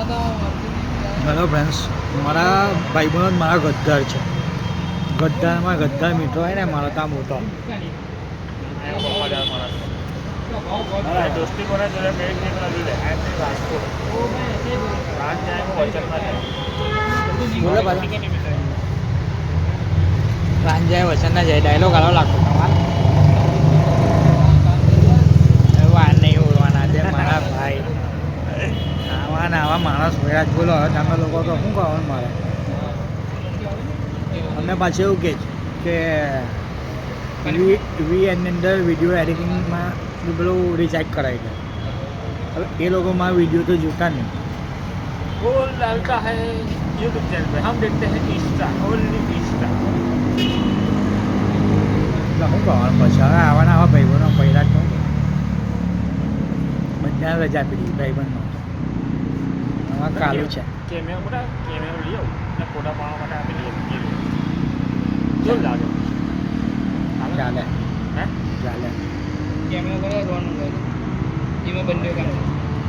Hello friends, મારા ભાઈબંધો મારા ગદ્દાર છે. ગદ્દારમાં ગદ્દાર મિત્રો હોય ને મારો ત્યાં મોટો દોસ્તી કોને જોડે મેં એક નદી લે આ તે રાજકોટ રાત જાય વચનમાં જાય બોલો પાછા રાંજાય વચન ના જાય ડાયલોગ આલો લાગતો તમારે વાર નહીં ઓળવાના છે મારા ભાઈ. આવા ને આવા માણસ હોય જ બોલો. હવે તમે લોકો તો શું કહેવાનું મારે? અમને પાછું એવું કહે છે કે ટીવી એની અંદર વિડીયો એડિટિંગમાં પેલું રિચાર્જ કરાવી દે. હવે એ લોકો મારા વિડીયો તો જોતા નહીં. वो डालता है यूट्यूब चैनल पे हम देखते हैं इंस्टा ओनली इंस्टा એટલે શું કહેવાનું પછી? હવે આવાના આવા ભાઈબંધો પહેલા જ કહું બધા રજા પીડી ભાઈબંધમાં આમાં કાલું છે. કેમેરો મોટા કેમેરો લઈ આવું અને ફોટા પાડવા માટે આપણે લઈએ જો લાગે ચાલે હે ચાલે. કેમેરો કરવા જવાનું એમાં બંને કામ